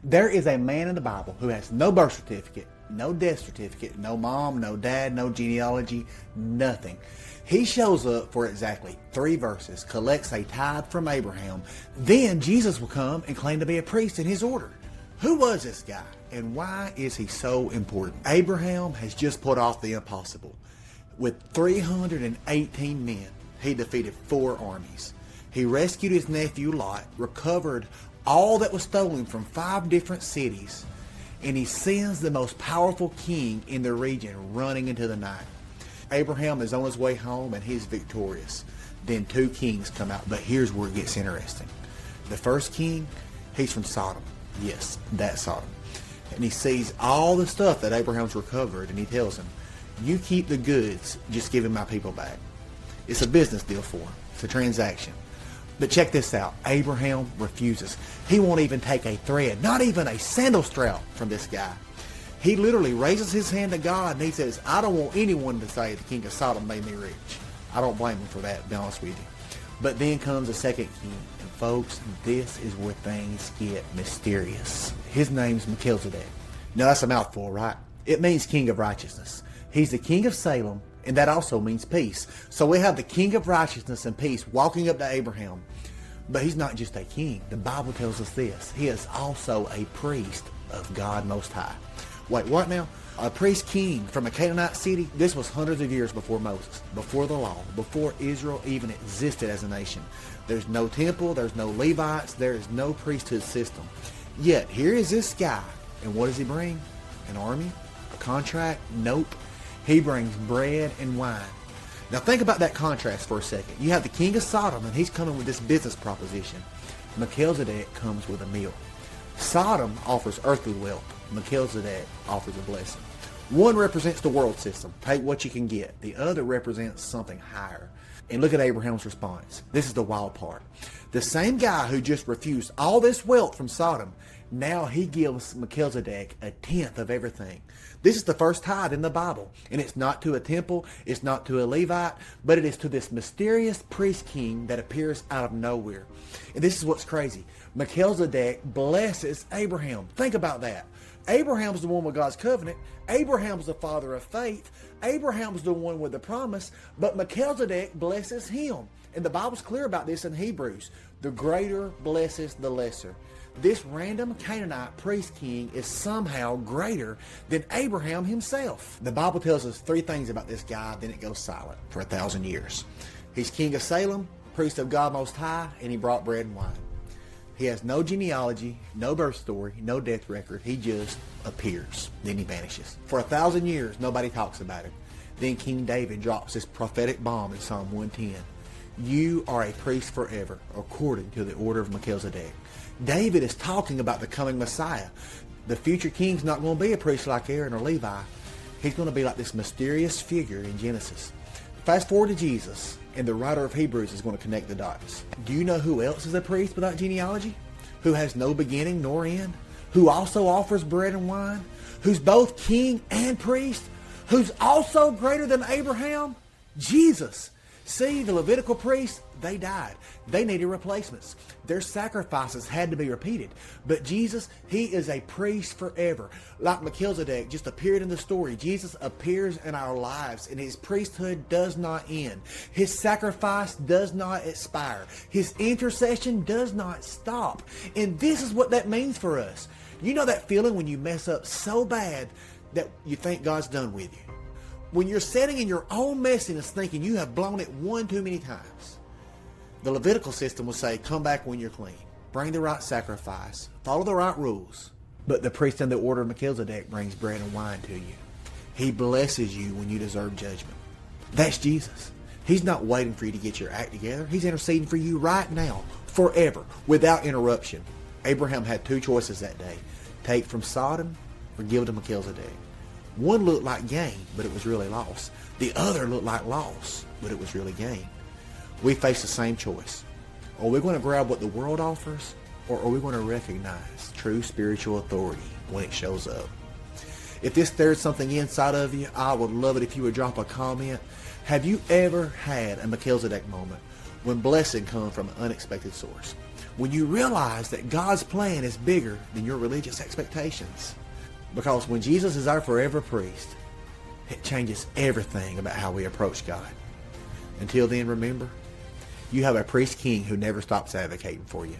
There is a man in the Bible who has no birth certificate, no death certificate, no mom, no dad, no genealogy, nothing. He shows up for exactly 3 verses, collects a tithe from Abraham. Then Jesus will come and claim to be a priest in his order. Who was this guy, and why is he so important? Abraham has just put off the impossible. With 318 men, he defeated 4 armies. He rescued his nephew Lot, recovered all that was stolen from 5 different cities, and he sends the most powerful king in the region running into the night. Abraham is on his way home and he's victorious. Then 2 kings come out, but here's where it gets interesting. The first king, he's from Sodom. Yes, that's Sodom. And he sees all the stuff that Abraham's recovered, and he tells him, "You keep the goods, just give him my people back." It's a business deal for him. It's a transaction. But check this out. Abraham refuses. He won't even take a thread, not even a sandal strap from this guy. He literally raises his hand to God and he says, "I don't want anyone to say the king of Sodom made me rich." I don't blame him for that, to be honest with you. But then comes the second king. And folks, this is where things get mysterious. His name's Melchizedek. Now that's a mouthful, right? It means king of righteousness. He's the king of Salem, and that also means peace. So we have the king of righteousness and peace walking up to Abraham. But he's not just a king. The Bible tells us this. He is also a priest of God Most High. Wait, what now? A priest king from a Canaanite city? This was hundreds of years before Moses, before the law, before Israel even existed as a nation. There's no temple, there's no Levites, there is no priesthood system. Yet, here is this guy, and what does he bring? An army? A contract? Nope. He brings bread and wine. Now think about that contrast for a second. You have the king of Sodom, and he's coming with this business proposition. Melchizedek comes with a meal. Sodom offers earthly wealth. Melchizedek offers a blessing. One represents the world system. Take what you can get. The other represents something higher. And look at Abraham's response. This is the wild part. The same guy who just refused all this wealth from Sodom, now he gives Melchizedek 1/10 of everything. This is the first tithe in the Bible. And it's not to a temple, it's not to a Levite, but it is to this mysterious priest king that appears out of nowhere. And this is what's crazy. Melchizedek blesses Abraham. Think about that. Abraham's the one with God's covenant. Abraham's the father of faith. Abraham's the one with the promise, but Melchizedek blesses him. And the Bible's clear about this in Hebrews. The greater blesses the lesser. This random Canaanite priest king is somehow greater than Abraham himself. The Bible tells us 3 things about this guy, then it goes silent for 1,000 years. He's king of Salem, priest of God Most High, and he brought bread and wine. He has no genealogy, no birth story, no death record. He just appears. Then he vanishes. For 1,000 years, nobody talks about him. Then King David drops this prophetic bomb in Psalm 110. You are a priest forever, according to the order of Melchizedek. David is talking about the coming Messiah. The future king's not going to be a priest like Aaron or Levi. He's going to be like this mysterious figure in Genesis. Fast forward to Jesus, and the writer of Hebrews is going to connect the dots. Do you know who else is a priest without genealogy? Who has no beginning nor end? Who also offers bread and wine? Who's both king and priest? Who's also greater than Abraham? Jesus. See, the Levitical priests, they died. They needed replacements. Their sacrifices had to be repeated. But Jesus, he is a priest forever. Like Melchizedek just appeared in the story, Jesus appears in our lives, and his priesthood does not end. His sacrifice does not expire. His intercession does not stop. And this is what that means for us. You know that feeling when you mess up so bad that you think God's done with you? When you're sitting in your own messiness thinking you have blown it one too many times. The Levitical system will say, come back when you're clean. Bring the right sacrifice. Follow the right rules. But the priest in the order of Melchizedek brings bread and wine to you. He blesses you when you deserve judgment. That's Jesus. He's not waiting for you to get your act together. He's interceding for you right now, forever, without interruption. Abraham had 2 choices that day. Take from Sodom or give to Melchizedek. One looked like gain, but it was really loss. The other looked like loss, but it was really gain. We face the same choice. Are we going to grab what the world offers, or are we going to recognize true spiritual authority when it shows up? If this stirred something inside of you, I would love it if you would drop a comment. Have you ever had a Melchizedek moment when blessing comes from an unexpected source? when you realize that God's plan is bigger than your religious expectations. Because when Jesus is our forever priest, it changes everything about how we approach God. Until then, remember, you have a priest king who never stops advocating for you.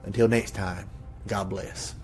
Until next time, God bless.